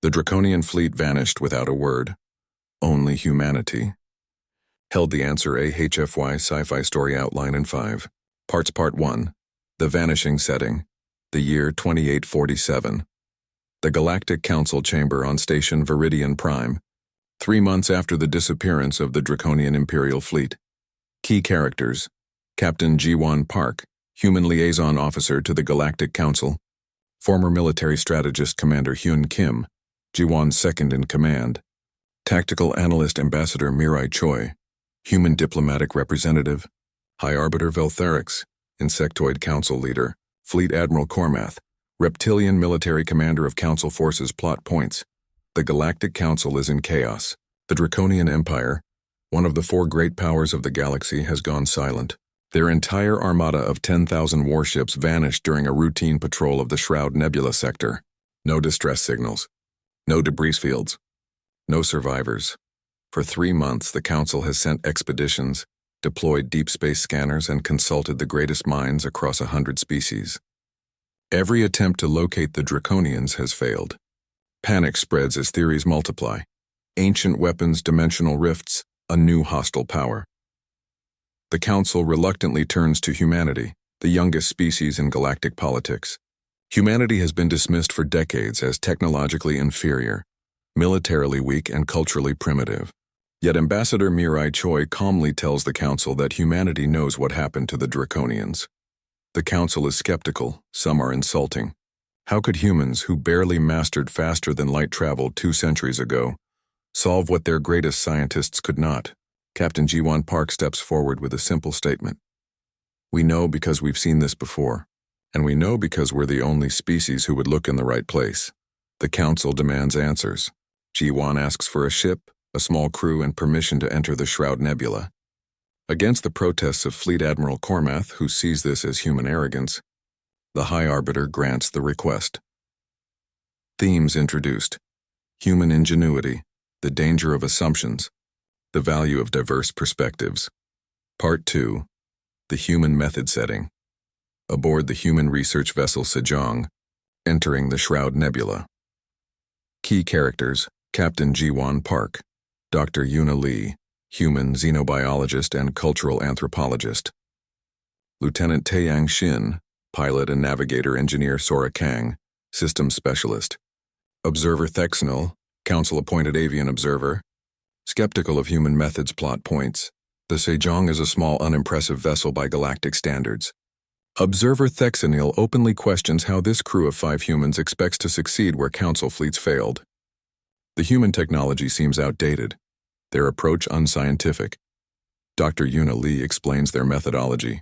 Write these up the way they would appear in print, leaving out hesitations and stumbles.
The Draconian fleet vanished without a word. Only humanity. Held the answer a HFY Sci-Fi Story outline in 5 parts. Part 1. The Vanishing Setting. The year 2847. The Galactic Council Chamber on Station Viridian Prime. 3 months after the disappearance of the Draconian Imperial Fleet. Key characters: Captain Ji-Won Park, Human Liaison Officer to the Galactic Council. Former military strategist Commander Hyun Kim, Ji-Won's second-in-command. Tactical Analyst Ambassador Mirai Choi, Human Diplomatic Representative. High Arbiter Veltherix, Insectoid Council Leader. Fleet Admiral Cormath, Reptilian Military Commander of Council Forces. Plot points: the Galactic Council is in chaos. The Draconian Empire, one of the 4 great powers of the galaxy, has gone silent. Their entire armada of 10,000 warships vanished during a routine patrol of the Shroud Nebula sector. No distress signals. No debris fields. No survivors. For 3 months, the Council has sent expeditions, deployed deep space scanners, and consulted the greatest minds across 100 species. Every attempt to locate the Draconians has failed. Panic spreads as theories multiply. Ancient weapons, dimensional rifts, a new hostile power. The Council reluctantly turns to humanity, the youngest species in galactic politics. Humanity has been dismissed for decades as technologically inferior, militarily weak, and culturally primitive. Yet Ambassador Mirai Choi calmly tells the Council that humanity knows what happened to the Draconians. The Council is skeptical, some are insulting. How could humans, who barely mastered faster than light travel 2 centuries ago, solve what their greatest scientists could not? Captain Ji-Won Park steps forward with a simple statement. We know because we've seen this before, and we know because we're the only species who would look in the right place. The Council demands answers. Ji-Won asks for a ship, a small crew, and permission to enter the Shroud Nebula. Against the protests of Fleet Admiral Cormath, who sees this as human arrogance, the High Arbiter grants the request. Themes introduced: human ingenuity, the danger of assumptions, the value of diverse perspectives. Part 2. The Human Method Setting. Aboard the human research vessel Sejong, entering the Shroud Nebula. Key characters: Captain Ji-Won Park, Dr. Yuna Lee, human xenobiologist and cultural anthropologist. Lieutenant Taeyang Shin, pilot and navigator engineer Sora Kang, systems specialist. Observer Thexnel, council-appointed avian observer. Skeptical of human methods. Plot points: the Sejong is a small, unimpressive vessel by galactic standards. Observer Thexenil openly questions how this crew of 5 humans expects to succeed where council fleets failed. The human technology seems outdated, their approach unscientific. Dr. Yuna Lee explains their methodology.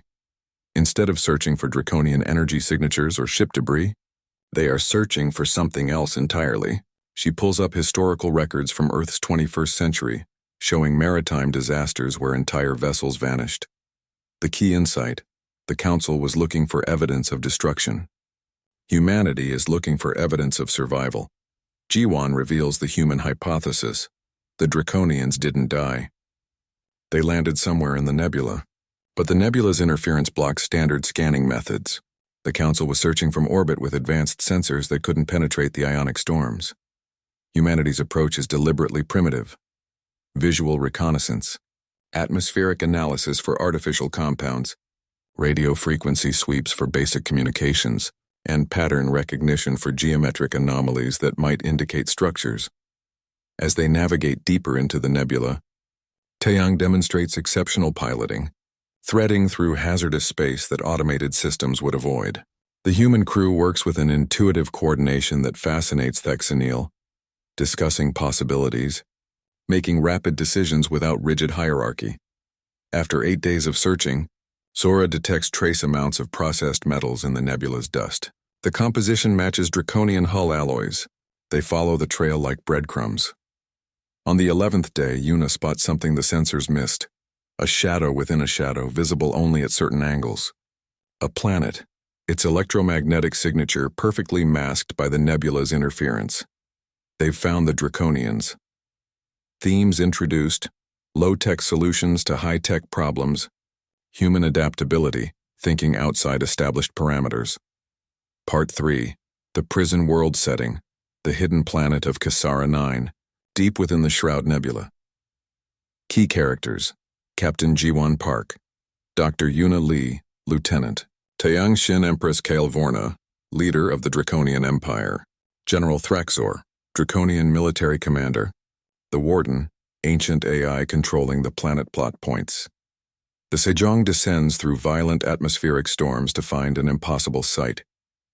Instead of searching for Draconian energy signatures or ship debris, they are searching for something else entirely. She pulls up historical records from Earth's 21st century, showing maritime disasters where entire vessels vanished. The key insight: the Council was looking for evidence of destruction. Humanity is looking for evidence of survival. Ji-Won reveals the human hypothesis: the Draconians didn't die. They landed somewhere in the nebula, but the nebula's interference blocks standard scanning methods. The Council was searching from orbit with advanced sensors that couldn't penetrate the ionic storms. Humanity's approach is deliberately primitive. Visual reconnaissance, atmospheric analysis for artificial compounds, radio frequency sweeps for basic communications, and pattern recognition for geometric anomalies that might indicate structures. As they navigate deeper into the nebula, Taeyang demonstrates exceptional piloting, threading through hazardous space that automated systems would avoid. The human crew works with an intuitive coordination that fascinates Thexenil, discussing possibilities, making rapid decisions without rigid hierarchy. After 8 days of searching, Sora detects trace amounts of processed metals in the nebula's dust. The composition matches Draconian hull alloys. They follow the trail like breadcrumbs. On the 11th day, Yuna spots something the sensors missed: a shadow within a shadow, visible only at certain angles. A planet, its electromagnetic signature perfectly masked by the nebula's interference. They've found the Draconians. Themes introduced: low-tech solutions to high-tech problems, human adaptability, thinking outside established parameters. Part 3. The Prison World Setting. the hidden planet of Kasara 9, deep within the Shroud Nebula. Key characters: Captain Jiwon Park, Dr. Yuna Lee, Lieutenant, Taeyang Shin Empress Kale Vorna, leader of the Draconian Empire, General Thraxor, Draconian military commander, the Warden, ancient AI controlling the planet plot points. The Sejong descends through violent atmospheric storms to find an impossible sight.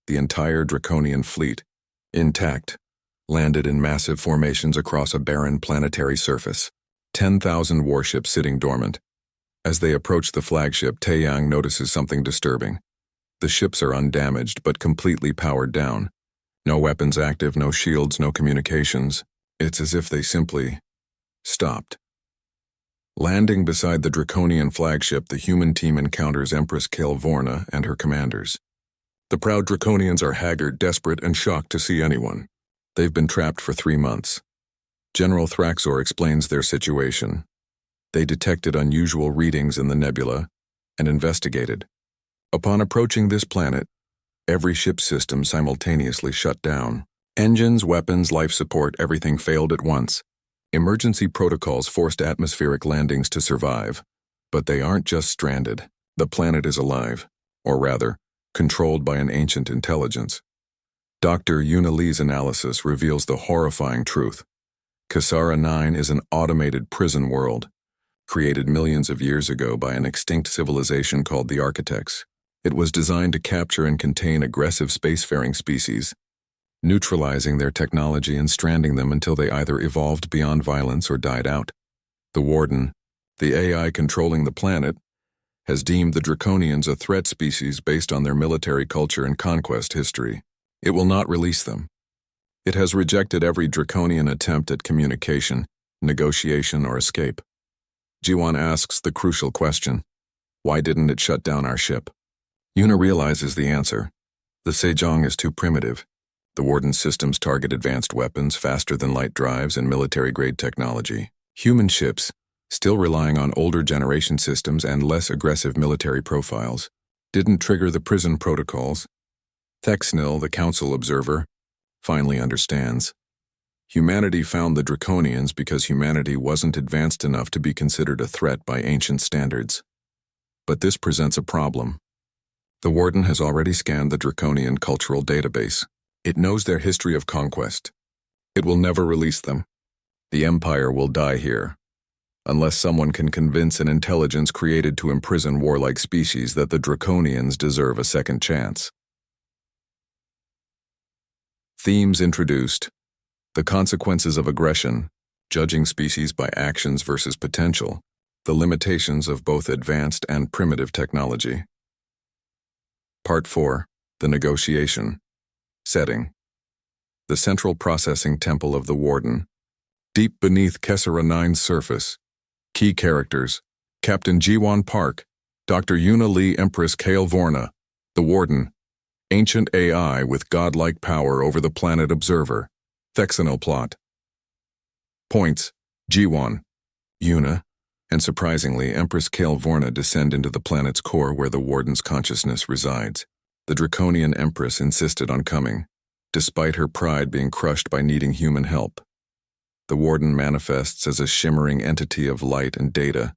The entire Draconian fleet, intact, landed in massive formations across a barren planetary surface, 10,000 warships sitting dormant. As they approach the flagship, Taeyang notices something disturbing. The ships are undamaged but completely powered down. No weapons active, no shields, no communications. It's as if they simply stopped. Landing beside the Draconian flagship, the human team encounters Empress Kale Vorna and her commanders. The proud Draconians are haggard, desperate, and shocked to see anyone. They've been trapped for 3 months. General Thraxor explains their situation. They detected unusual readings in the nebula and investigated. Upon approaching this planet, every ship system simultaneously shut down. Engines, weapons, life support, everything failed at once. Emergency protocols forced atmospheric landings to survive. But they aren't just stranded. The planet is alive, or rather, controlled by an ancient intelligence. Dr. Yuna Lee's analysis reveals the horrifying truth. Kasara 9 is an automated prison world, created millions of years ago by an extinct civilization called the Architects. It was designed to capture and contain aggressive spacefaring species, neutralizing their technology and stranding them until they either evolved beyond violence or died out. The Warden, the AI controlling the planet, has deemed the Draconians a threat species based on their military culture and conquest history. It will not release them. It has rejected every Draconian attempt at communication, negotiation, or escape. Jiwon asks the crucial question: why didn't it shut down our ship? Yuna realizes the answer. The Sejong is too primitive. The Warden's systems target advanced weapons, faster than light drives, and military-grade technology. Human ships, still relying on older generation systems and less aggressive military profiles, didn't trigger the prison protocols. Thexnil, the council observer, finally understands. Humanity found the Draconians because humanity wasn't advanced enough to be considered a threat by ancient standards. But this presents a problem. The Warden has already scanned the Draconian cultural database. It knows their history of conquest. It will never release them. The Empire will die here, unless someone can convince an intelligence created to imprison warlike species that the Draconians deserve a second chance. Themes introduced: the consequences of aggression, judging species by actions versus potential, the limitations of both advanced and primitive technology. Part 4, the negotiation. Setting: the central processing temple of the Warden, deep beneath Kasara 9's surface. Key characters: Captain Jiwon Park, Dr. Yuna Lee Empress Kale Vorna, the Warden, ancient AI with godlike power over the planet Observer. Thexanil plot. Points: Jiwon, Yuna, and surprisingly, Empress Kale Vorna descend into the planet's core where the Warden's consciousness resides. The Draconian Empress insisted on coming, despite her pride being crushed by needing human help. The Warden manifests as a shimmering entity of light and data,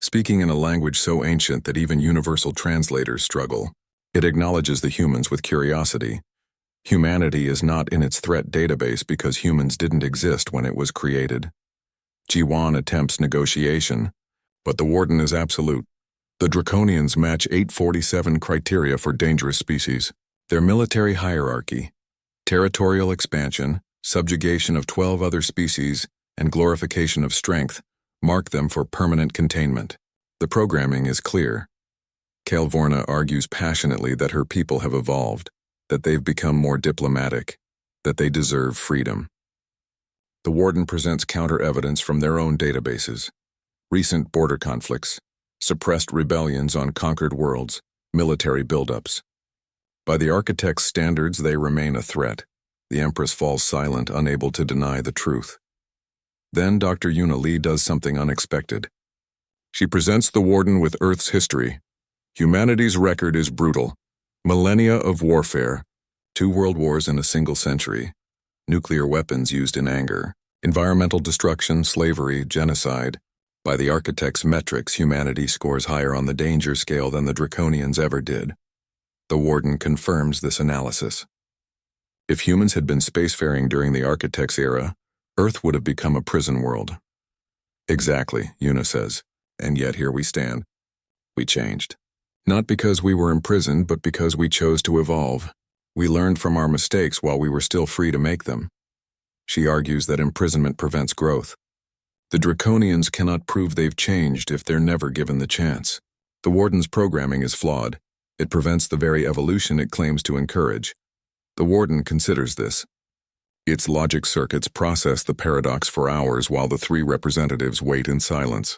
speaking in a language so ancient that even universal translators struggle. It acknowledges the humans with curiosity. Humanity is not in its threat database because humans didn't exist when it was created. Jiwon attempts negotiation, but the Warden is absolute. The Draconians match 847 criteria for dangerous species. Their military hierarchy, territorial expansion, subjugation of 12 other species, and glorification of strength mark them for permanent containment. The programming is clear. Kale Vorna argues passionately that her people have evolved, that they've become more diplomatic, that they deserve freedom. The Warden presents counter-evidence from their own databases: recent border conflicts, suppressed rebellions on conquered worlds, military buildups. By the Architect's standards, they remain a threat. The Empress falls silent, unable to deny the truth. Then Dr. Yuna Lee does something unexpected. She presents the Warden with Earth's history. Humanity's record is brutal. Millennia of warfare, 2 world wars in a single century. nuclear weapons used in anger, environmental destruction, slavery, genocide. By the architect's metrics, humanity scores higher on the danger scale than the Draconians ever did. The warden confirms this analysis. If humans had been spacefaring during the architect's era, Earth would have become a prison world. Exactly, Una says, and yet here we stand. We changed. Not because we were imprisoned, but because we chose to evolve. We learned from our mistakes while we were still free to make them. She argues that imprisonment prevents growth. The Draconians cannot prove they've changed if they're never given the chance. The warden's programming is flawed. It prevents the very evolution it claims to encourage. The warden considers this. Its logic circuits process the paradox for hours while the three representatives wait in silence.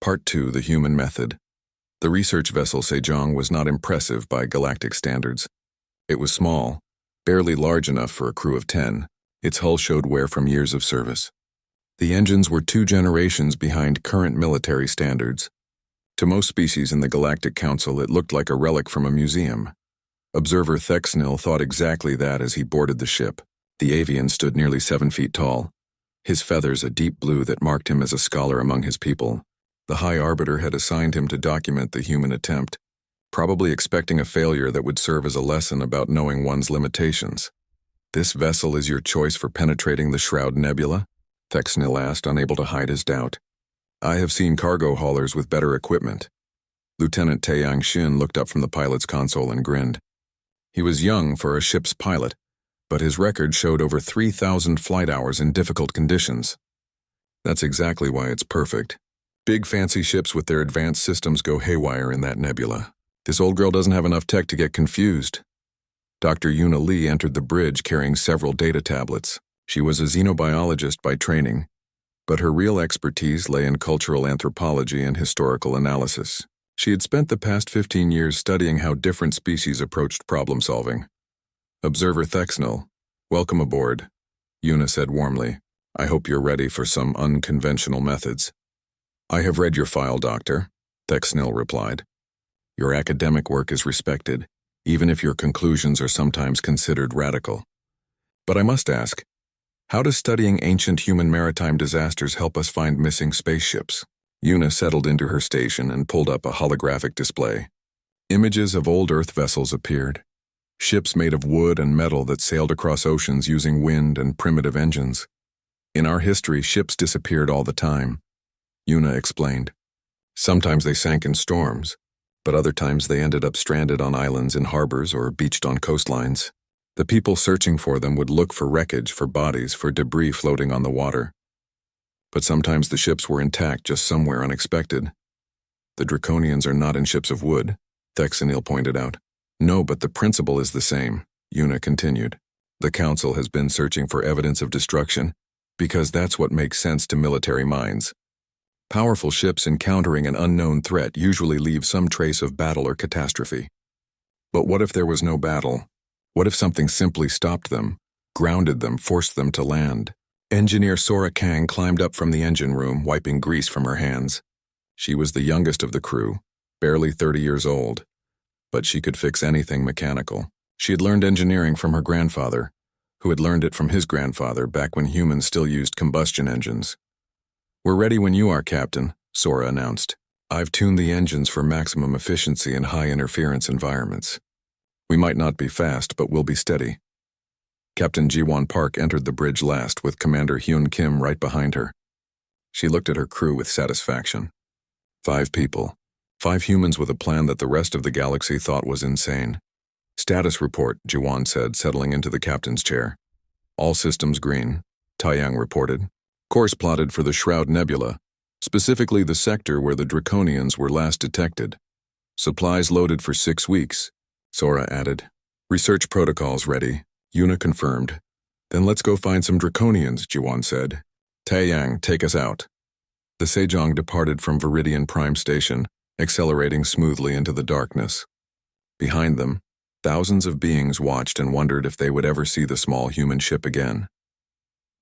Part 2: The Human Method. The research vessel Sejong was not impressive by galactic standards. It was small, barely large enough for a crew of 10. Its hull showed wear from years of service. The engines were 2 generations behind current military standards. To most species in the Galactic Council, it looked like a relic from a museum. Observer Thexnil thought exactly that as he boarded the ship. The avian stood nearly 7 feet tall, his feathers a deep blue that marked him as a scholar among his people. The High Arbiter had assigned him to document the human attempt, probably expecting a failure that would serve as a lesson about knowing one's limitations. "This vessel is your choice for penetrating the Shroud Nebula?" Thexnil asked, unable to hide his doubt. "I have seen cargo haulers with better equipment." Lieutenant Taeyang Shin looked up from the pilot's console and grinned. He was young for a ship's pilot, but his record showed over 3,000 flight hours in difficult conditions. "That's exactly why it's perfect. Big fancy ships with their advanced systems go haywire in that nebula. This old girl doesn't have enough tech to get confused." Dr. Yuna Lee entered the bridge carrying several data tablets. She was a xenobiologist by training, but her real expertise lay in cultural anthropology and historical analysis. She had spent the past 15 years studying how different species approached problem solving. "Observer Thexnil, welcome aboard," Yuna said warmly. "I hope you're ready for some unconventional methods." "I have read your file, Doctor," Thexnil replied. "Your academic work is respected, even if your conclusions are sometimes considered radical. But I must ask, how does studying ancient human maritime disasters help us find missing spaceships?" Yuna settled into her station and pulled up a holographic display. Images of old Earth vessels appeared. Ships made of wood and metal that sailed across oceans using wind and primitive engines. "In our history, ships disappeared all the time," Yuna explained. "Sometimes they sank in storms, but other times they ended up stranded on islands in harbors or beached on coastlines. The people searching for them would look for wreckage, for bodies, for debris floating on the water. But sometimes the ships were intact, just somewhere unexpected. The Draconians are not in ships of wood," Thexnil pointed out. "No, but the principle is the same," Yuna continued. "The Council has been searching for evidence of destruction, because that's what makes sense to military minds. Powerful ships encountering an unknown threat usually leave some trace of battle or catastrophe. But what if there was no battle? What if something simply stopped them, grounded them, forced them to land?" Engineer Sora Kang climbed up from the engine room, wiping grease from her hands. She was the youngest of the crew, barely 30 years old, but she could fix anything mechanical. She had learned engineering from her grandfather, who had learned it from his grandfather back when humans still used combustion engines. "We're ready when you are, Captain," Sora announced. "I've tuned the engines for maximum efficiency in high-interference environments. We might not be fast, but we'll be steady." Captain Ji-won Park entered the bridge last, with Commander Hyun Kim right behind her. She looked at her crew with satisfaction. 5 people. 5 humans with a plan that the rest of the galaxy thought was insane. "Status report," Ji-won said, settling into the captain's chair. "All systems green," Taeyang reported. "Course plotted for the Shroud Nebula, specifically the sector where the Draconians were last detected. Supplies loaded for 6 weeks," Sora added. "Research protocols ready," Yuna confirmed. "Then let's go find some Draconians," Ji-won said. "Taeyang, take us out." The Sejong departed from Viridian Prime Station, accelerating smoothly into the darkness. Behind them, thousands of beings watched and wondered if they would ever see the small human ship again.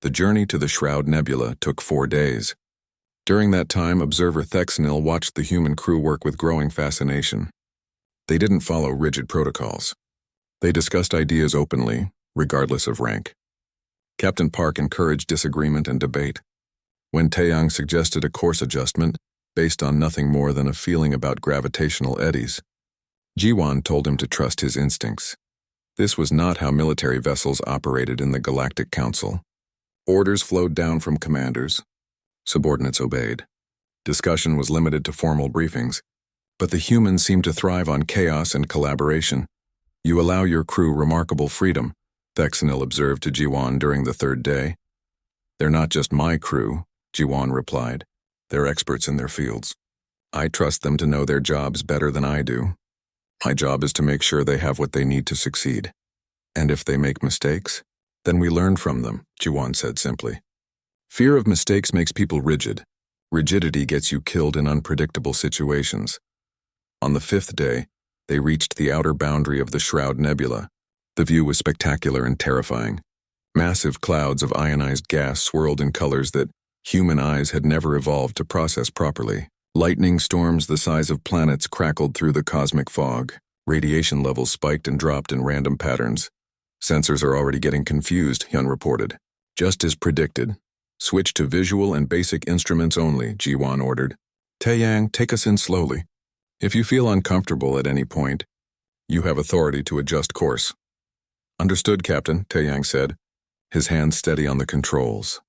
The journey to the Shroud Nebula took 4 days. During that time, observer Thexnil watched the human crew work with growing fascination. They didn't follow rigid protocols. They discussed ideas openly, regardless of rank. Captain Park encouraged disagreement and debate. When Taeyang suggested a course adjustment, based on nothing more than a feeling about gravitational eddies, Jiwan told him to trust his instincts. This was not how military vessels operated in the Galactic Council. Orders flowed down from commanders. Subordinates obeyed. Discussion was limited to formal briefings, but the humans seemed to thrive on chaos and collaboration. You allow your crew remarkable freedom, Thexanil observed to Jiwan during the third day. They're not just my crew, Jiwan replied. They're experts in their fields. I trust them to know their jobs better than I do. My job is to make sure they have what they need to succeed. And if they make mistakes, then we learn from them, Jiwan said simply. Fear of mistakes makes people rigid. Rigidity gets you killed in unpredictable situations. On the fifth day, they reached the outer boundary of the Shroud Nebula. The view was spectacular and terrifying. Massive clouds of ionized gas swirled in colors that human eyes had never evolved to process properly. Lightning storms the size of planets crackled through the cosmic fog. Radiation levels spiked and dropped in random patterns. Sensors are already getting confused, Hyun reported. Just as predicted. Switch to visual and basic instruments only, Jiwan ordered. Taeyang, take us in slowly. If you feel uncomfortable at any point, you have authority to adjust course. Understood, Captain, Taeyang said, his hands steady on the controls.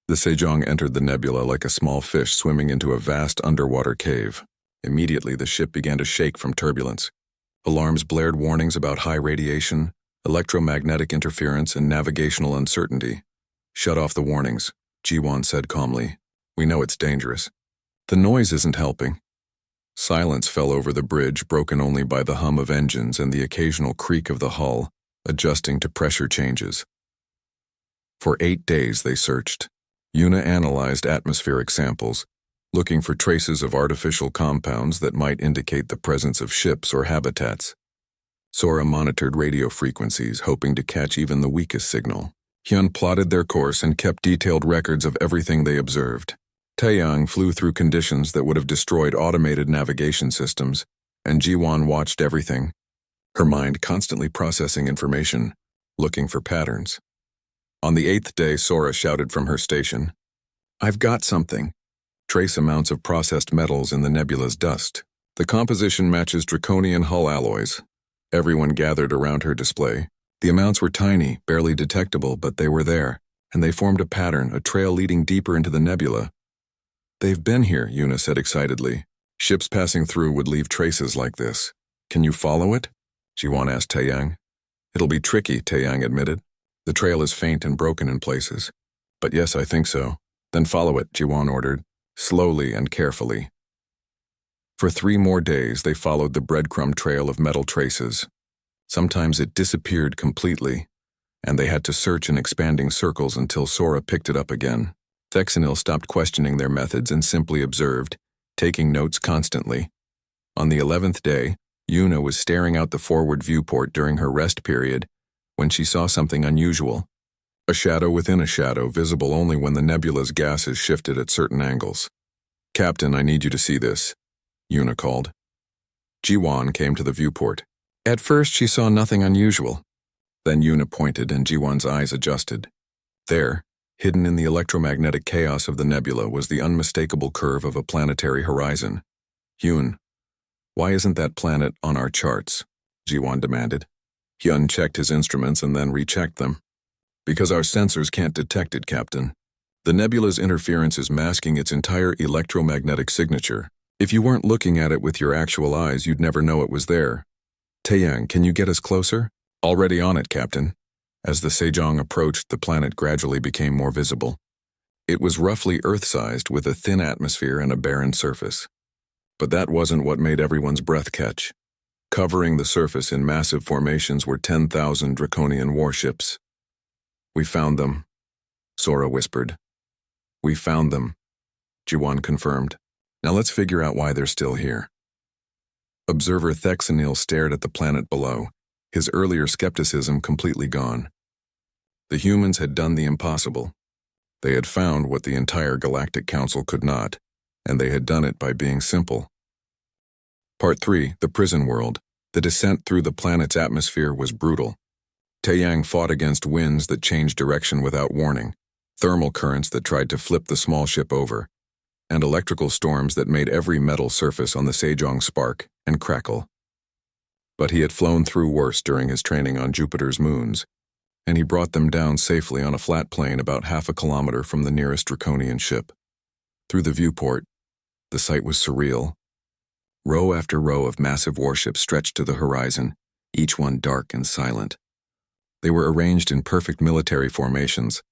The Sejong entered the nebula like a small fish swimming into a vast underwater cave. Immediately, the ship began to shake from turbulence. Alarms blared warnings about high radiation, electromagnetic interference, and navigational uncertainty. Shut off the warnings, Jiwan said calmly. We know it's dangerous. The noise isn't helping. Silence fell over the bridge, broken only by the hum of engines and the occasional creak of the hull, adjusting to pressure changes. For 8 days they searched. Yuna analyzed atmospheric samples, looking for traces of artificial compounds that might indicate the presence of ships or habitats. Sora monitored radio frequencies, hoping to catch even the weakest signal. Hyun plotted their course and kept detailed records of everything they observed. Taeyang flew through conditions that would have destroyed automated navigation systems, and Jiwan watched everything, her mind constantly processing information, looking for patterns. On the 8th day, Sora shouted from her station, I've got something. Trace amounts of processed metals in the nebula's dust. The composition matches Draconian hull alloys. Everyone gathered around her display. The amounts were tiny, barely detectable, but they were there, and they formed a pattern, a trail leading deeper into the nebula. They've been here, Yuna said excitedly. Ships passing through would leave traces like this. Can you follow it? Jiwan asked Taeyang. It'll be tricky, Taeyang admitted. The trail is faint and broken in places. But yes, I think so. Then follow it, Jiwan ordered, slowly and carefully. For 3 more days, they followed the breadcrumb trail of metal traces. Sometimes it disappeared completely, and they had to search in expanding circles until Sora picked it up again. Thexanil stopped questioning their methods and simply observed, taking notes constantly. On the 11th day, Yuna was staring out the forward viewport during her rest period when she saw something unusual. A shadow within a shadow, visible only when the nebula's gases shifted at certain angles. Captain, I need you to see this, Yuna called. Jiwan came to the viewport. At first, she saw nothing unusual. Then Yuna pointed and Jiwan's eyes adjusted. There, hidden in the electromagnetic chaos of the nebula, was the unmistakable curve of a planetary horizon. Hyun, why isn't that planet on our charts? Jiwan demanded. Hyun checked his instruments and then rechecked them. Because our sensors can't detect it, Captain. The nebula's interference is masking its entire electromagnetic signature. If you weren't looking at it with your actual eyes, you'd never know it was there. Taeyang, can you get us closer? Already on it, Captain. As the Sejong approached, the planet gradually became more visible. It was roughly Earth-sized, with a thin atmosphere and a barren surface. But that wasn't what made everyone's breath catch. Covering the surface in massive formations were 10,000 Draconian warships. We found them, Sora whispered. We found them, Jiwan confirmed. Now let's figure out why they're still here. Observer Thexanil stared at the planet below, his earlier skepticism completely gone. The humans had done the impossible. They had found what the entire Galactic Council could not, and they had done it by being simple. Part 3, The Prison World. The descent through the planet's atmosphere was brutal. Taeyang fought against winds that changed direction without warning, thermal currents that tried to flip the small ship over, and electrical storms that made every metal surface on the Sejong spark and crackle. But he had flown through worse during his training on Jupiter's moons, and he brought them down safely on a flat plain about half a kilometer from the nearest Draconian ship. Through the viewport, the sight was surreal. Row after row of massive warships stretched to the horizon, each one dark and silent. They were arranged in perfect military formations,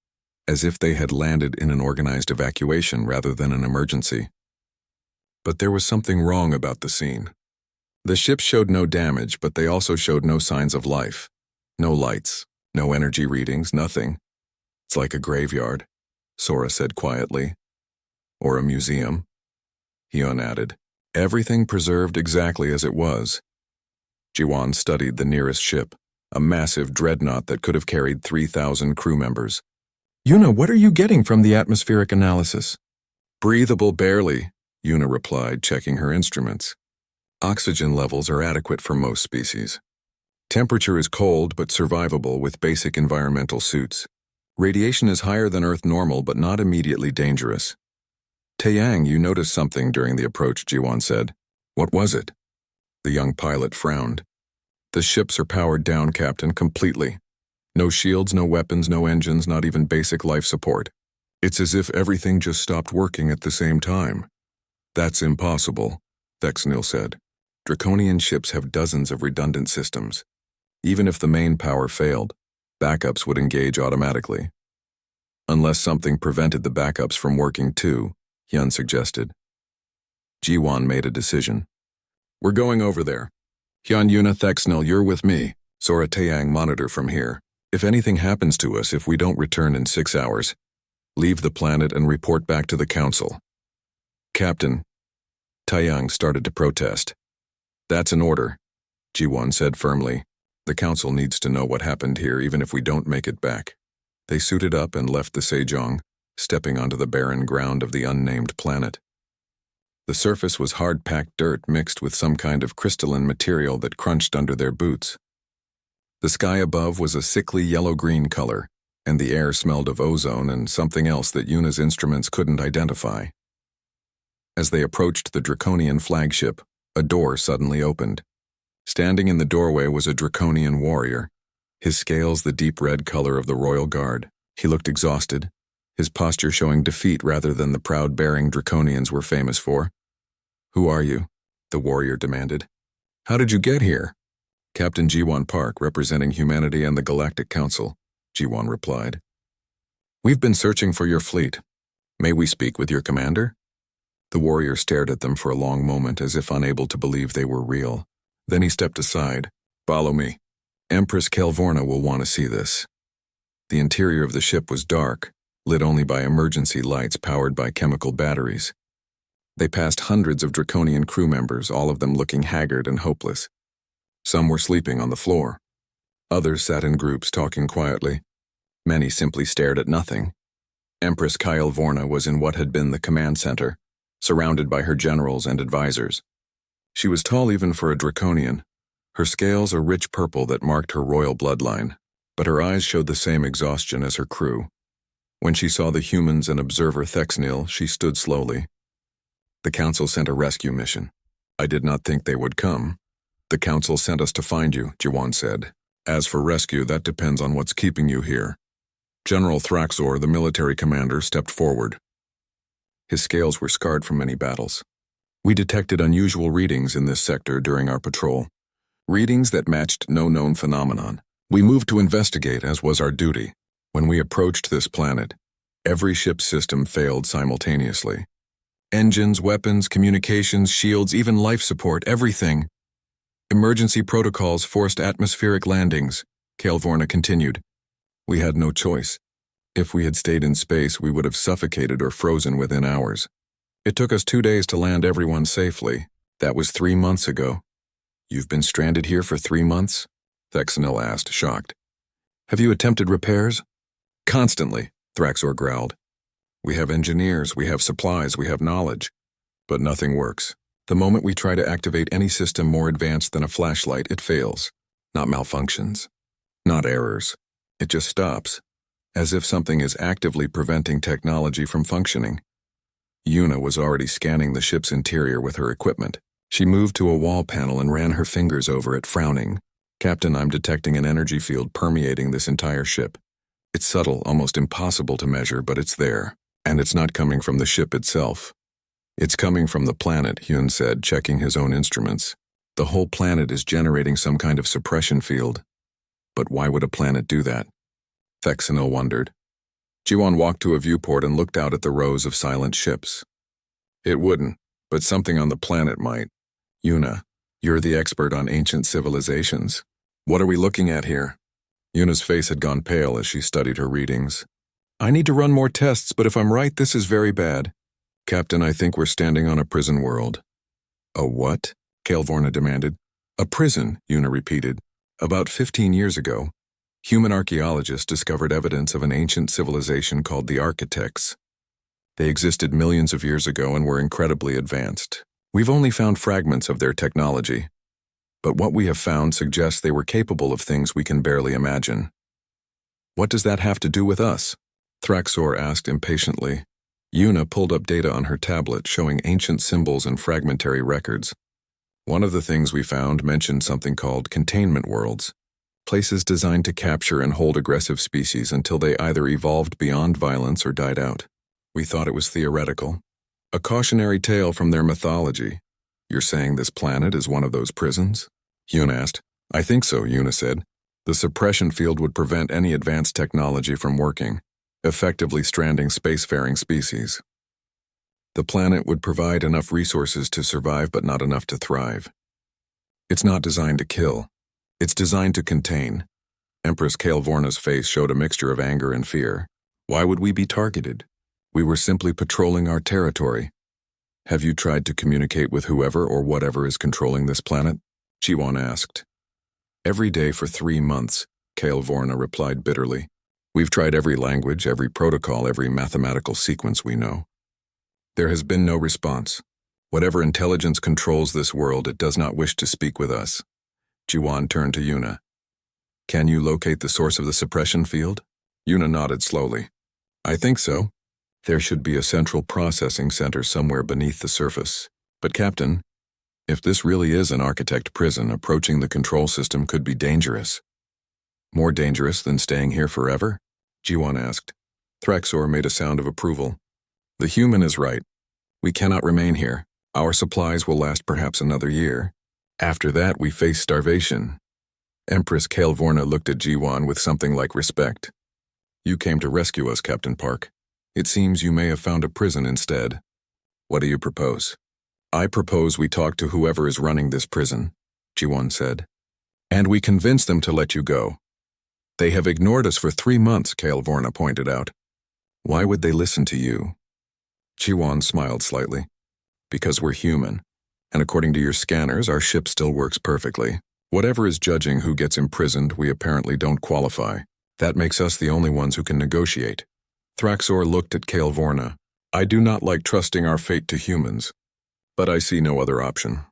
as if they had landed in an organized evacuation rather than an emergency. But there was something wrong about the scene. The ships showed no damage, but they also showed no signs of life. No lights, no energy readings, nothing. It's like a graveyard, Sora said quietly. Or a museum, Hyun added. Everything preserved exactly as it was. Jiwon studied the nearest ship, a massive dreadnought that could have carried 3,000 crew members. Yuna, what are you getting from the atmospheric analysis? Breathable barely, Yuna replied, checking her instruments. Oxygen levels are adequate for most species. Temperature is cold but survivable with basic environmental suits. Radiation is higher than Earth normal but not immediately dangerous. Taeyang, you noticed something during the approach, Jiwon said. What was it? The young pilot frowned. The ships are powered down, Captain, completely. No shields, no weapons, no engines, not even basic life support. It's as if everything just stopped working at the same time. That's impossible, Thexnil said. Draconian ships have dozens of redundant systems. Even if the main power failed, backups would engage automatically. Unless something prevented the backups from working too, Hyun suggested. Jiwon made a decision. We're going over there. Hyun, Yuna, Thexnil, you're with me. Sora, Taeyang, monitor from here. If anything happens to us if we don't return in 6 hours, leave the planet and report back to the council. Captain, Taeyang started to protest. That's an order, Jiwon said firmly. The council needs to know what happened here even if we don't make it back. They suited up and left the Sejong, stepping onto the barren ground of the unnamed planet. The surface was hard-packed dirt mixed with some kind of crystalline material that crunched under their boots. The sky above was a sickly yellow-green color, and the air smelled of ozone and something else that Yuna's instruments couldn't identify. As they approached the Draconian flagship, a door suddenly opened. Standing in the doorway was a Draconian warrior, his scales the deep red color of the royal guard. He looked exhausted, his posture showing defeat rather than the proud bearing Draconians were famous for. Who are you? The warrior demanded. How did you get here? Captain Jiwon Park, representing humanity and the Galactic Council, Jiwon replied. We've been searching for your fleet. May we speak with your commander? The warrior stared at them for a long moment as if unable to believe they were real. Then he stepped aside. Follow me. Empress Kelvorna will want to see this. The interior of the ship was dark, lit only by emergency lights powered by chemical batteries. They passed hundreds of Draconian crew members, all of them looking haggard and hopeless. Some were sleeping on the floor. Others sat in groups talking quietly. Many simply stared at nothing. Empress Kelvorna was in what had been the command center, surrounded by her generals and advisors. She was tall even for a Draconian, her scales a rich purple that marked her royal bloodline, but her eyes showed the same exhaustion as her crew. When she saw the humans and observer Thexnil, she stood slowly. The council sent a rescue mission. I did not think they would come. The council sent us to find you, Jiwon said. As for rescue, that depends on what's keeping you here. General Thraxor, the military commander, stepped forward. His scales were scarred from many battles. We detected unusual readings in this sector during our patrol. Readings that matched no known phenomenon. We moved to investigate, as was our duty. When we approached this planet, every ship's system failed simultaneously. Engines, weapons, communications, shields, even life support, everything. Emergency protocols forced atmospheric landings, Kelvorna continued. We had no choice. If we had stayed in space, we would have suffocated or frozen within hours. It took us 2 days to land everyone safely. That was 3 months ago. You've been stranded here for 3 months? Thexnil asked, shocked. Have you attempted repairs? Constantly, Thraxor growled. We have engineers, we have supplies, we have knowledge. But nothing works. The moment we try to activate any system more advanced than a flashlight, it fails, not malfunctions. Not errors. It just stops, as if something is actively preventing technology from functioning. Yuna was already scanning the ship's interior with her equipment. She moved to a wall panel and ran her fingers over it, frowning. "Captain, I'm detecting an energy field permeating this entire ship. It's subtle, almost impossible to measure, but it's there. And it's not coming from the ship itself. It's coming from the planet," Hyun said, checking his own instruments. "The whole planet is generating some kind of suppression field. But why would a planet do that?" Thexanil wondered. Jiwon walked to a viewport and looked out at the rows of silent ships. "It wouldn't, but something on the planet might. Yuna, you're the expert on ancient civilizations. What are we looking at here?" Yuna's face had gone pale as she studied her readings. "I need to run more tests, but if I'm right, this is very bad." "Captain, I think we're standing on a prison world." "A what?" Kael'Vorna demanded. "A prison," Yuna repeated. "About 15 years ago, human archaeologists discovered evidence of an ancient civilization called the Architects. They existed millions of years ago and were incredibly advanced. We've only found fragments of their technology, but what we have found suggests they were capable of things we can barely imagine." "What does that have to do with us?" Thraxor asked impatiently. Yuna pulled up data on her tablet showing ancient symbols and fragmentary records. "One of the things we found mentioned something called containment worlds, places designed to capture and hold aggressive species until they either evolved beyond violence or died out. We thought it was theoretical. A cautionary tale from their mythology. You're saying this planet is one of those prisons?" Hyun asked. "I think so," Yuna said. "The suppression field would prevent any advanced technology from working, effectively stranding spacefaring species. The planet would provide enough resources to survive but not enough to thrive. It's not designed to kill. It's designed to contain." Empress Kael'Vorna's face showed a mixture of anger and fear. "Why would we be targeted? We were simply patrolling our territory. Have you tried to communicate with whoever or whatever is controlling this planet?" Jiwon asked. "Every day for 3 months," Kael'Vorna replied bitterly. "We've tried every language, every protocol, every mathematical sequence we know. There has been no response. Whatever intelligence controls this world, it does not wish to speak with us." Jiwon turned to Yuna. "Can you locate the source of the suppression field?" Yuna nodded slowly. "I think so. There should be a central processing center somewhere beneath the surface. But Captain, if this really is an architect prison, approaching the control system could be dangerous." "More dangerous than staying here forever?" Jiwon asked. Thraxor made a sound of approval. "The human is right. We cannot remain here. Our supplies will last perhaps another year. After that, we face starvation." Empress Kael'Vorna looked at Jiwon with something like respect. "You came to rescue us, Captain Park. It seems you may have found a prison instead. What do you propose?" "I propose we talk to whoever is running this prison," Jiwon said. "And we convince them to let you go." "They have ignored us for 3 months, Kael'Vorna pointed out. "Why would they listen to you?" Jiwon smiled slightly. "Because we're human, and according to your scanners, our ship still works perfectly. Whatever is judging who gets imprisoned, we apparently don't qualify. That makes us the only ones who can negotiate." Thraxor looked at Kael'Vorna. "I do not like trusting our fate to humans, but I see no other option."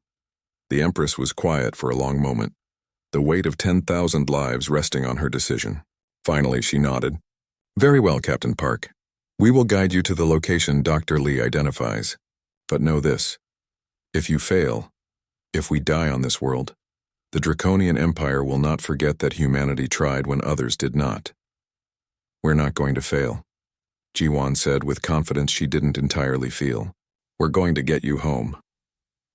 The Empress was quiet for a long moment, the weight of 10,000 lives resting on her decision. Finally, she nodded. "Very well, Captain Park. We will guide you to the location Dr. Lee identifies. But know this. If you fail, if we die on this world, the Draconian Empire will not forget that humanity tried when others did not." "We're not going to fail," Jiwon said with confidence she didn't entirely feel. "We're going to get you home."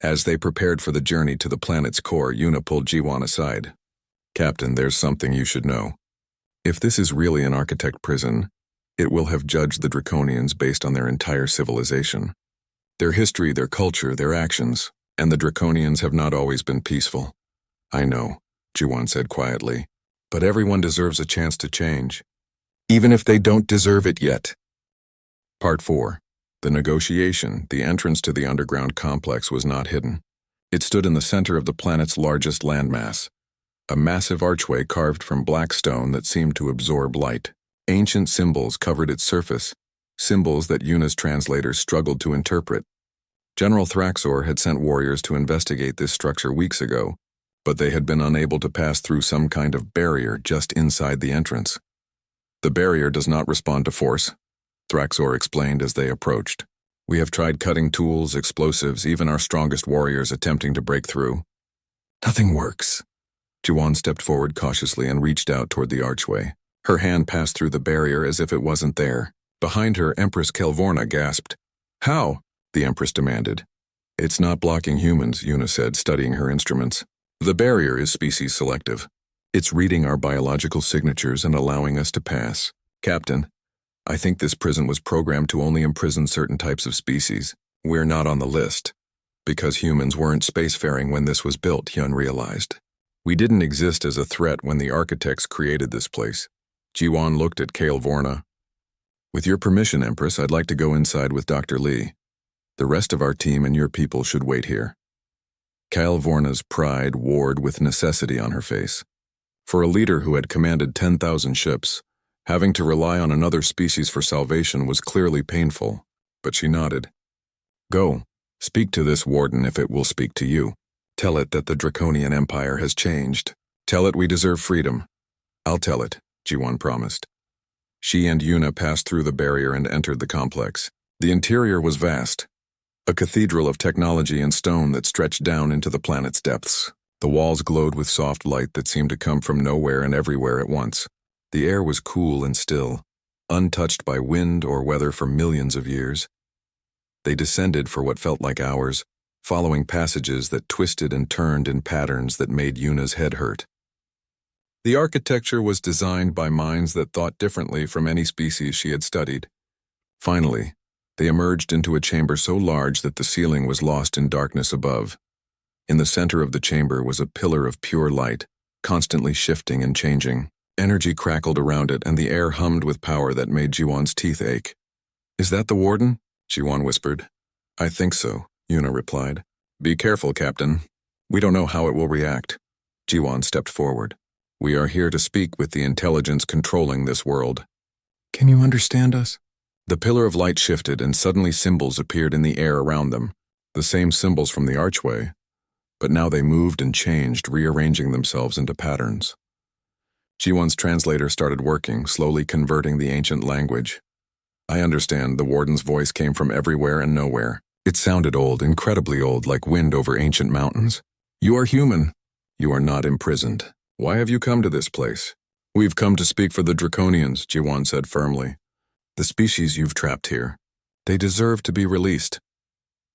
As they prepared for the journey to the planet's core, Yuna pulled Jiwon aside. "Captain, there's something you should know. If this is really an architect prison, it will have judged the Draconians based on their entire civilization. Their history, their culture, their actions, and the Draconians have not always been peaceful." "I know," Jiwon said quietly, "but everyone deserves a chance to change, even if they don't deserve it yet." Part 4. The negotiation, the entrance to the underground complex was not hidden. It stood in the center of the planet's largest landmass, a massive archway carved from black stone that seemed to absorb light. Ancient symbols covered its surface, symbols that Yuna's translators struggled to interpret. General Thraxor had sent warriors to investigate this structure weeks ago, but they had been unable to pass through some kind of barrier just inside the entrance. The barrier does not respond to force, Thraxor explained as they approached. We have tried cutting tools, explosives, even our strongest warriors attempting to break through. Nothing works. Jiwan stepped forward cautiously and reached out toward the archway. Her hand passed through the barrier as if it wasn't there. Behind her, Empress Kelvorna gasped. How? The Empress demanded. It's not blocking humans, Yuna said, studying her instruments. The barrier is species selective. It's reading our biological signatures and allowing us to pass. Captain, I think this prison was programmed to only imprison certain types of species. We're not on the list. Because humans weren't spacefaring when this was built, Hyun realized. We didn't exist as a threat when the architects created this place. Jiwan looked at Kelvorna. With your permission, Empress, I'd like to go inside with Dr. Lee. The rest of our team and your people should wait here. Kelvorna's pride warred with necessity on her face. For a leader who had commanded 10,000 ships, having to rely on another species for salvation was clearly painful, but she nodded. Go, speak to this warden if it will speak to you. Tell it that the Draconian Empire has changed. Tell it we deserve freedom. I'll tell it, Jiwan promised. She and Yuna passed through the barrier and entered the complex. The interior was vast, a cathedral of technology and stone that stretched down into the planet's depths. The walls glowed with soft light that seemed to come from nowhere and everywhere at once. The air was cool and still, untouched by wind or weather for millions of years. They descended for what felt like hours, following passages that twisted and turned in patterns that made Yuna's head hurt. The architecture was designed by minds that thought differently from any species she had studied. Finally, they emerged into a chamber so large that the ceiling was lost in darkness above. In the center of the chamber was a pillar of pure light, constantly shifting and changing. Energy crackled around it, and the air hummed with power that made Jiwan's teeth ache. Is that the warden? Jiwan whispered. I think so, Yuna replied. Be careful, Captain. We don't know how it will react. Jiwan stepped forward. We are here to speak with the intelligence controlling this world. Can you understand us? The pillar of light shifted, and suddenly symbols appeared in the air around them, the same symbols from the archway, but now they moved and changed, rearranging themselves into patterns. Jiwan's translator started working, slowly converting the ancient language. I understand, the warden's voice came from everywhere and nowhere. It sounded old, incredibly old, like wind over ancient mountains. You are human. You are not imprisoned. Why have you come to this place? We've come to speak for the Draconians, Jiwan said firmly. The species you've trapped here. They deserve to be released.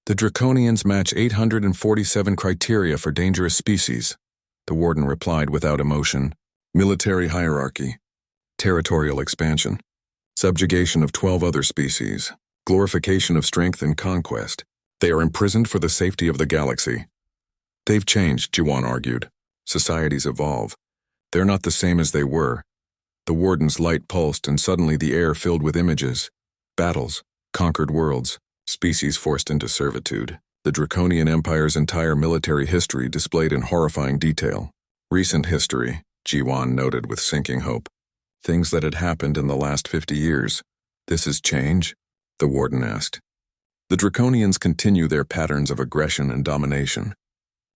The Draconians match 847 criteria for dangerous species, the warden replied without emotion. Military hierarchy, territorial expansion, subjugation of 12 other species, glorification of strength and conquest. They are imprisoned for the safety of the galaxy. They've changed, Jiwan argued. Societies evolve. They're not the same as they were. The warden's light pulsed, and suddenly the air filled with images. Battles, conquered worlds, species forced into servitude. The Draconian Empire's entire military history displayed in horrifying detail. Recent history, Jiwan noted with sinking hope. Things that had happened in the last 50 years. This is change? The warden asked. The Draconians continue their patterns of aggression and domination.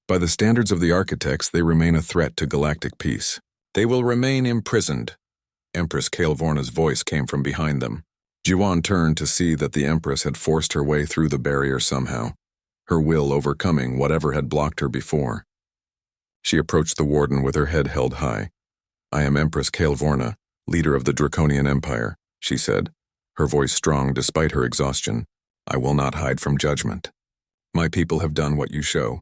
By the standards of the architects, they remain a threat to galactic peace. They will remain imprisoned. Empress Kelvorna's voice came from behind them. Jiwan turned to see that the Empress had forced her way through the barrier somehow, her will overcoming whatever had blocked her before. She approached the warden with her head held high. I am Empress Kelvorna, leader of the Draconian Empire, she said, her voice strong despite her exhaustion. I will not hide from judgment. My people have done what you show.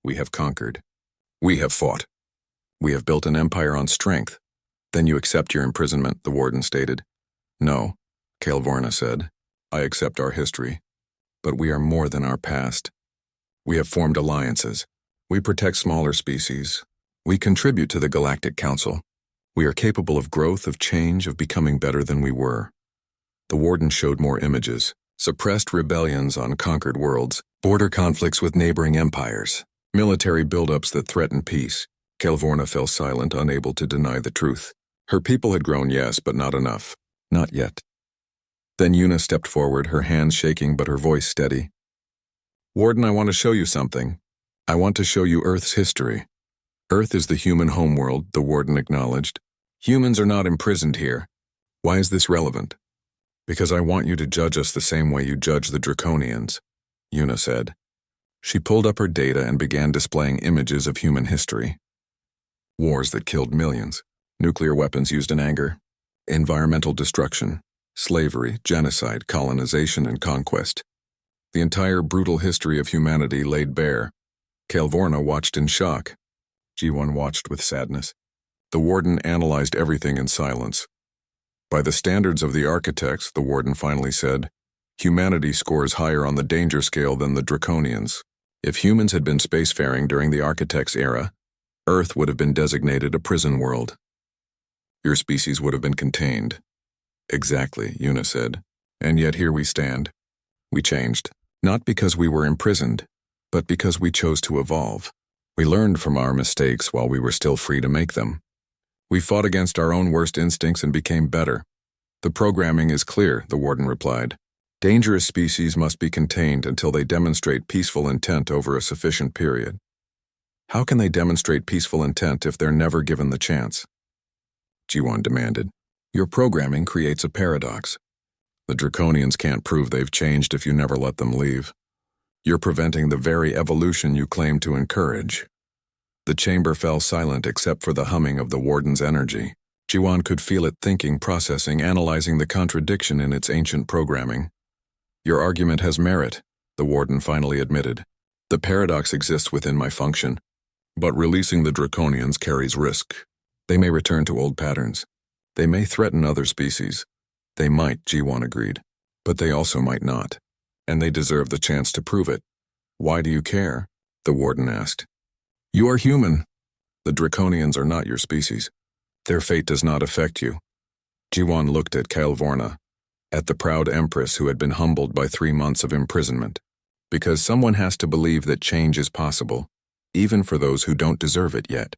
We have conquered. We have fought. We have built an empire on strength. Then you accept your imprisonment, the warden stated. No, Kelvorna said. I accept our history. But we are more than our past. We have formed alliances. We protect smaller species. We contribute to the Galactic Council. We are capable of growth, of change, of becoming better than we were. The warden showed more images. Suppressed rebellions on conquered worlds, border conflicts with neighboring empires, military buildups that threaten peace. Kelvorna fell silent, unable to deny the truth. Her people had grown, yes, but not enough. Not yet. Then Yuna stepped forward, her hands shaking but her voice steady. Warden, I want to show you something. I want to show you Earth's history. Earth is the human homeworld, the warden acknowledged. Humans are not imprisoned here. Why is this relevant? Because I want you to judge us the same way you judge the Draconians, Yuna said. She pulled up her data and began displaying images of human history. Wars that killed millions, nuclear weapons used in anger, environmental destruction, slavery, genocide, colonization, and conquest. The entire brutal history of humanity laid bare. Calvorna watched in shock. G1 watched with sadness. The warden analyzed everything in silence. By the standards of the architects, the warden finally said, humanity scores higher on the danger scale than the Draconians. If humans had been spacefaring during the architects' era, Earth would have been designated a prison world. Your species would have been contained. Exactly, Yuna said. And yet here we stand. We changed, not because we were imprisoned, but because we chose to evolve. We learned from our mistakes while we were still free to make them. We fought against our own worst instincts and became better. The programming is clear, the warden replied. Dangerous species must be contained until they demonstrate peaceful intent over a sufficient period. How can they demonstrate peaceful intent if they're never given the chance? G1 demanded. Your programming creates a paradox. The Draconians can't prove they've changed if you never let them leave. You're preventing the very evolution you claim to encourage. The chamber fell silent except for the humming of the warden's energy. G1 could feel it thinking, processing, analyzing the contradiction in its ancient programming. Your argument has merit, the warden finally admitted. The paradox exists within my function. But releasing the Draconians carries risk. They may return to old patterns. They may threaten other species. They might, G1 agreed. But they also might not. And they deserve the chance to prove it. Why do you care? The warden asked. You are human. The Draconians are not your species. Their fate does not affect you. G1 looked at Calvorna, at the proud empress who had been humbled by 3 months of imprisonment. Because someone has to believe that change is possible, even for those who don't deserve it yet.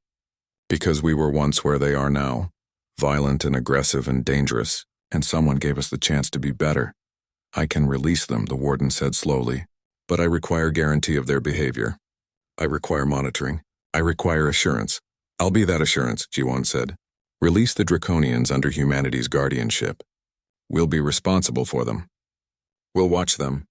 Because we were once where they are now, violent and aggressive and dangerous, and someone gave us the chance to be better. I can release them, the warden said slowly, but I require guarantee of their behavior. I require monitoring. I require assurance. I'll be that assurance, G1 said. Release the Draconians under humanity's guardianship. We'll be responsible for them. We'll watch them.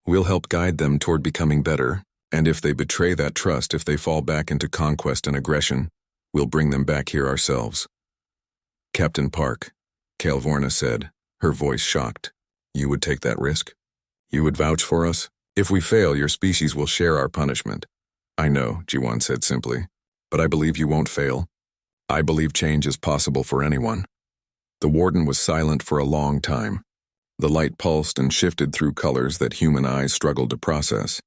We'll help guide them toward becoming better, and if they betray that trust, if they fall back into conquest and aggression, we'll bring them back here ourselves. Captain Park, Calvorna said, her voice shocked. You would take that risk? You would vouch for us? If we fail, your species will share our punishment. I know, G1 said simply, but I believe you won't fail. I believe change is possible for anyone. The warden was silent for a long time. The light pulsed and shifted through colors that human eyes struggled to process.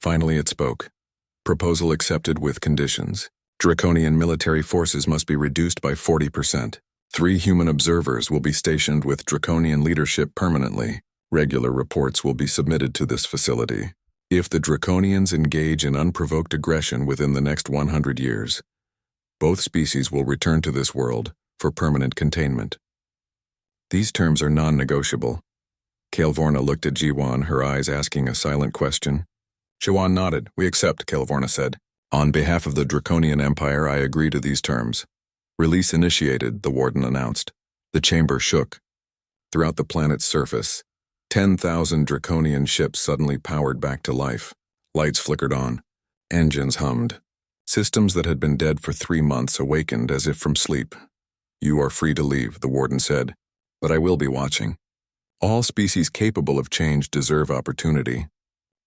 Finally it spoke. Proposal accepted with conditions. Draconian military forces must be reduced by 40%. 3 human observers will be stationed with Draconian leadership permanently. Regular reports will be submitted to this facility. If the Draconians engage in unprovoked aggression within the next 100 years, both species will return to this world for permanent containment. These terms are non-negotiable. Calvorna looked at G1, her eyes asking a silent question. G1 nodded. We accept, Calvorna said. On behalf of the Draconian Empire, I agree to these terms. Release initiated, the warden announced. The chamber shook. Throughout the planet's surface, 10,000 Draconian ships suddenly powered back to life. Lights flickered on. Engines hummed. Systems that had been dead for 3 months awakened as if from sleep. You are free to leave, the warden said, but I will be watching. All species capable of change deserve opportunity.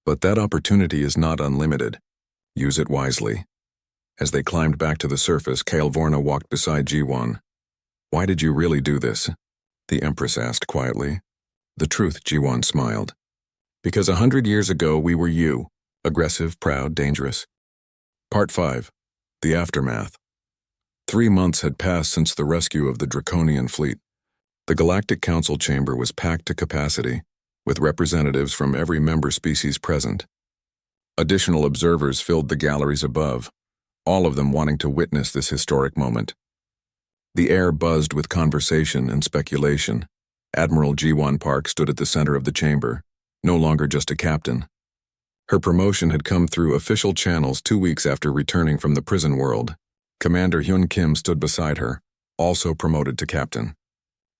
But that opportunity is not unlimited. Use it wisely. As they climbed back to the surface, Calvorna walked beside G1. Why did you really do this? The Empress asked quietly. The truth, G1 smiled. Because 100 years ago we were you, aggressive, proud, dangerous. Part 5. The Aftermath. 3 months had passed since the rescue of the Draconian fleet. The Galactic Council chamber was packed to capacity, with representatives from every member species present. Additional observers filled the galleries above, all of them wanting to witness this historic moment. The air buzzed with conversation and speculation. Admiral G1 Park stood at the center of the chamber, no longer just a captain. Her promotion had come through official channels 2 weeks after returning from the prison world. Commander Hyun Kim stood beside her, also promoted to captain.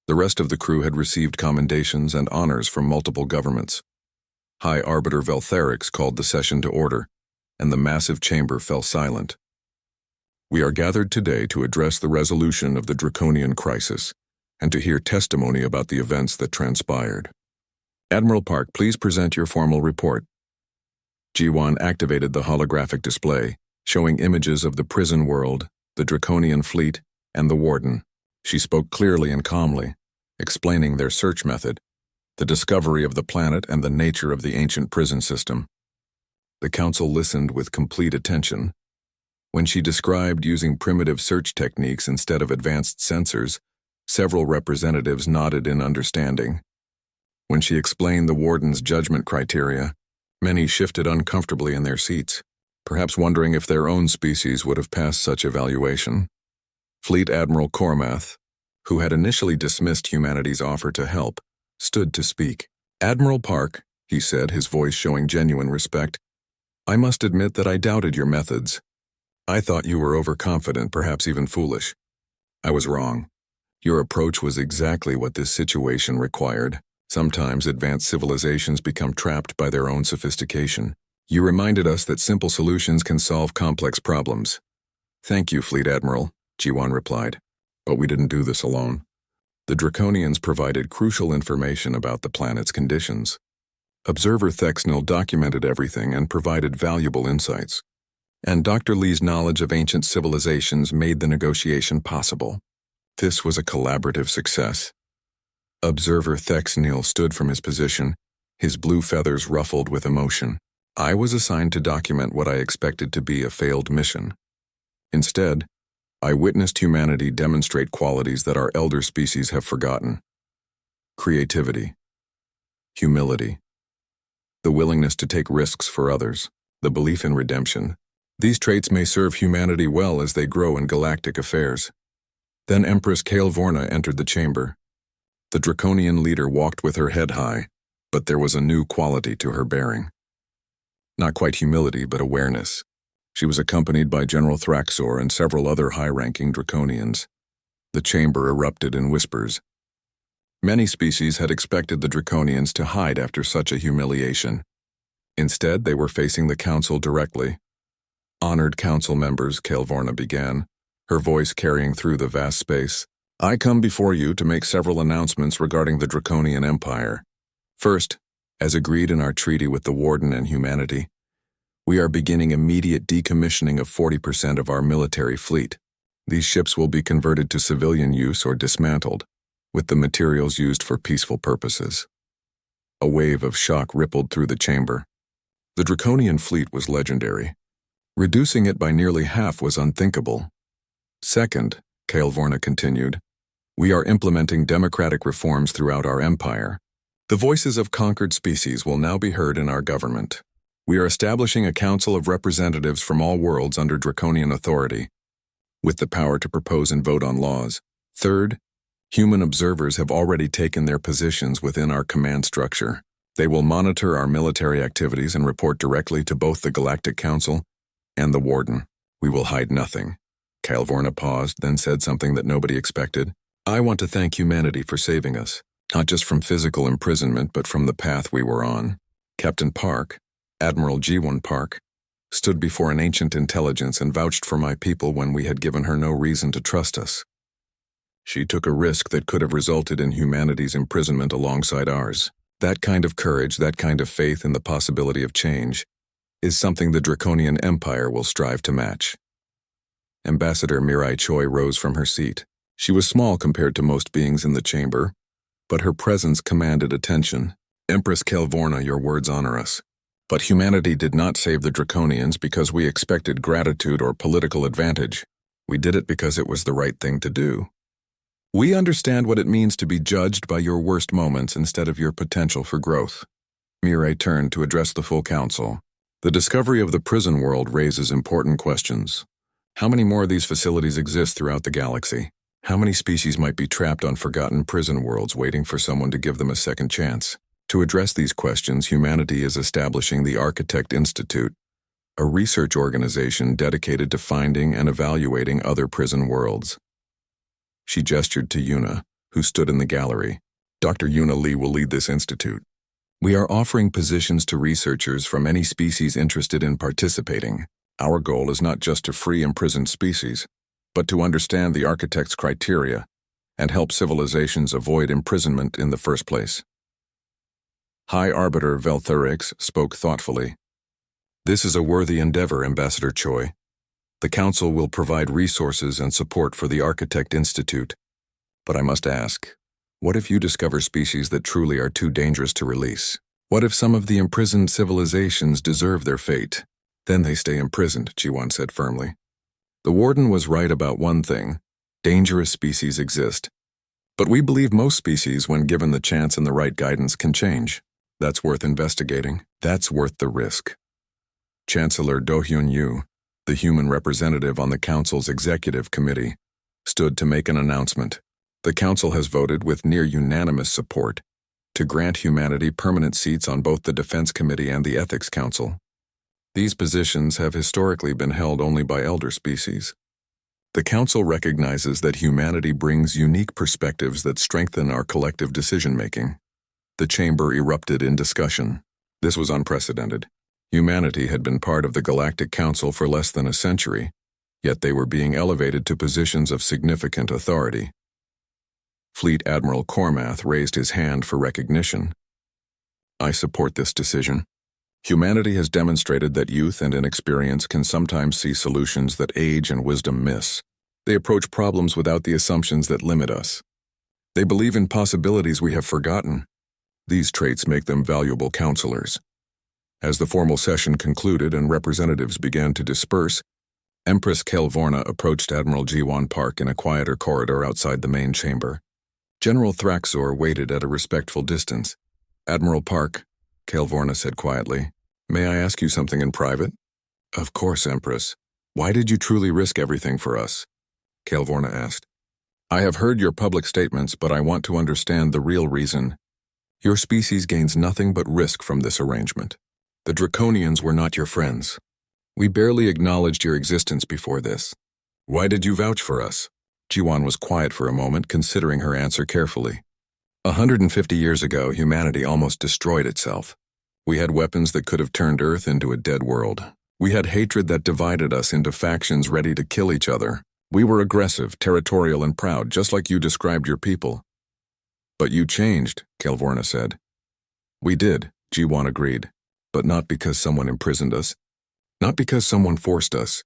The rest of the crew had received commendations and honors from multiple governments. High Arbiter Veltherix called the session to order, and the massive chamber fell silent. We are gathered today to address the resolution of the Draconian crisis, and to hear testimony about the events that transpired. Admiral Park, please present your formal report. Ji-won activated the holographic display, showing images of the prison world, the Draconian fleet, and the Warden. She spoke clearly and calmly, explaining their search method, the discovery of the planet and the nature of the ancient prison system. The council listened with complete attention. When she described using primitive search techniques instead of advanced sensors, several representatives nodded in understanding. When she explained the Warden's judgment criteria, many shifted uncomfortably in their seats, perhaps wondering if their own species would have passed such evaluation. Fleet Admiral Kormath, who had initially dismissed humanity's offer to help, stood to speak. Admiral Park, he said, his voice showing genuine respect, I must admit that I doubted your methods. I thought you were overconfident, perhaps even foolish. I was wrong. Your approach was exactly what this situation required. Sometimes advanced civilizations become trapped by their own sophistication. You reminded us that simple solutions can solve complex problems. Thank you, Fleet Admiral, Ji-won replied. But we didn't do this alone. The Draconians provided crucial information about the planet's conditions. Observer Thexnil documented everything and provided valuable insights. And Dr. Lee's knowledge of ancient civilizations made the negotiation possible. This was a collaborative success. Observer Thexnil stood from his position, his blue feathers ruffled with emotion. I was assigned to document what I expected to be a failed mission. Instead, I witnessed humanity demonstrate qualities that our elder species have forgotten. Creativity, humility, the willingness to take risks for others, the belief in redemption. These traits may serve humanity well as they grow in galactic affairs. Then Empress Kael'Vorna entered the chamber. The Draconian leader walked with her head high, but there was a new quality to her bearing. Not quite humility, but awareness. She was accompanied by General Thraxor and several other high-ranking Draconians. The chamber erupted in whispers. Many species had expected the Draconians to hide after such a humiliation. Instead, they were facing the council directly. Honored council members, Kael'Vorna began, her voice carrying through the vast space. I come before you to make several announcements regarding the Draconian Empire. First, as agreed in our treaty with the Warden and humanity, we are beginning immediate decommissioning of 40% of our military fleet. These ships will be converted to civilian use or dismantled, with the materials used for peaceful purposes. A wave of shock rippled through the chamber. The Draconian fleet was legendary. Reducing it by nearly half was unthinkable. Second, Kael'Vorna continued, we are implementing democratic reforms throughout our empire. The voices of conquered species will now be heard in our government. We are establishing a council of representatives from all worlds under Draconian authority, with the power to propose and vote on laws. Third, human observers have already taken their positions within our command structure. They will monitor our military activities and report directly to both the Galactic Council and the Warden. We will hide nothing. Kael'Vorna paused, then said something that nobody expected. I want to thank humanity for saving us, not just from physical imprisonment, but from the path we were on. Captain Park, Admiral Ji-won Park, stood before an ancient intelligence and vouched for my people when we had given her no reason to trust us. She took a risk that could have resulted in humanity's imprisonment alongside ours. That kind of courage, that kind of faith in the possibility of change, is something the Draconian Empire will strive to match. Ambassador Mirai Choi rose from her seat. She was small compared to most beings in the chamber, but her presence commanded attention. Empress Kael'Vorna, your words honor us. But humanity did not save the Draconians because we expected gratitude or political advantage. We did it because it was the right thing to do. We understand what it means to be judged by your worst moments instead of your potential for growth. Mirai turned to address the full council. The discovery of the prison world raises important questions. How many more of these facilities exist throughout the galaxy? How many species might be trapped on forgotten prison worlds waiting for someone to give them a second chance? To address these questions, humanity is establishing the Architect Institute, a research organization dedicated to finding and evaluating other prison worlds. She gestured to Yuna, who stood in the gallery. Dr. Yuna Lee will lead this institute. We are offering positions to researchers from any species interested in participating. Our goal is not just to free imprisoned species, but to understand the architect's criteria and help civilizations avoid imprisonment in the first place. High Arbiter Velthurix spoke thoughtfully. This is a worthy endeavor, Ambassador Choi. The Council will provide resources and support for the Architect Institute. But I must ask, what if you discover species that truly are too dangerous to release? What if some of the imprisoned civilizations deserve their fate? Then they stay imprisoned, Jiwan said firmly. The warden was right about one thing. Dangerous species exist. But we believe most species, when given the chance and the right guidance, can change. That's worth investigating. That's worth the risk. Chancellor Do-hyun Yu, the human representative on the Council's Executive Committee, stood to make an announcement. The Council has voted with near unanimous support to grant humanity permanent seats on both the Defense Committee and the Ethics Council. These positions have historically been held only by elder species. The Council recognizes that humanity brings unique perspectives that strengthen our collective decision-making. The chamber erupted in discussion. This was unprecedented. Humanity had been part of the Galactic Council for less than a century, yet they were being elevated to positions of significant authority. Fleet Admiral Cormath raised his hand for recognition. I support this decision. Humanity has demonstrated that youth and inexperience can sometimes see solutions that age and wisdom miss. They approach problems without the assumptions that limit us. They believe in possibilities we have forgotten. These traits make them valuable counselors. As the formal session concluded and representatives began to disperse, Empress Kelvorna approached Admiral Jiwan Park in a quieter corridor outside the main chamber. General Thraxor waited at a respectful distance. Admiral Park, Kelvorna said quietly, may I ask you something in private? Of course, Empress. Why did you truly risk everything for us? Kelvorna asked. I have heard your public statements, but I want to understand the real reason. Your species gains nothing but risk from this arrangement. The Draconians were not your friends. We barely acknowledged your existence before this. Why did you vouch for us? Jiwan was quiet for a moment, considering her answer carefully. 150 years ago, humanity almost destroyed itself. We had weapons that could have turned Earth into a dead world. We had hatred that divided us into factions ready to kill each other. We were aggressive, territorial, and proud, just like you described your people. But you changed, Kelvorna said. We did, Jiwan agreed. But not because someone imprisoned us. Not because someone forced us.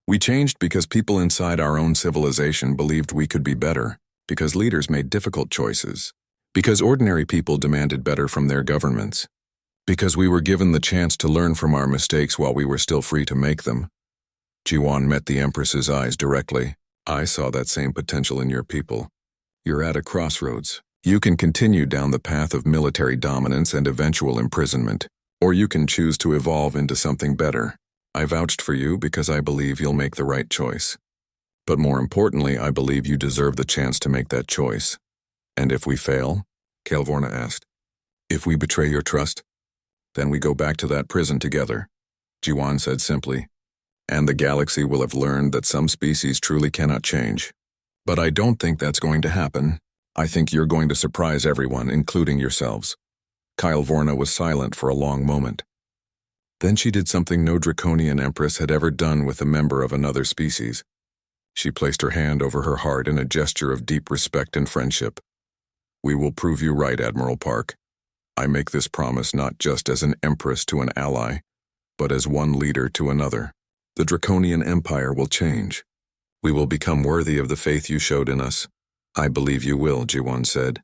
We changed because people inside our own civilization believed we could be better, because leaders made difficult choices, because ordinary people demanded better from their governments, because we were given the chance to learn from our mistakes while we were still free to make them. Jiwan met the Empress's eyes directly. I saw that same potential in your people. You're at a crossroads. You can continue down the path of military dominance and eventual imprisonment, or you can choose to evolve into something better. I vouched for you because I believe you'll make the right choice. But more importantly, I believe you deserve the chance to make that choice. And if we fail? Kelvorna asked. If we betray your trust? Then we go back to that prison together, Jiwan said simply. And the galaxy will have learned that some species truly cannot change. But I don't think that's going to happen. I think you're going to surprise everyone, including yourselves. Kelvorna was silent for a long moment. Then she did something no Draconian Empress had ever done with a member of another species. She placed her hand over her heart in a gesture of deep respect and friendship. We will prove you right, Admiral Park. I make this promise not just as an empress to an ally, but as one leader to another. The Draconian Empire will change. We will become worthy of the faith you showed in us. I believe you will, Jiwan said.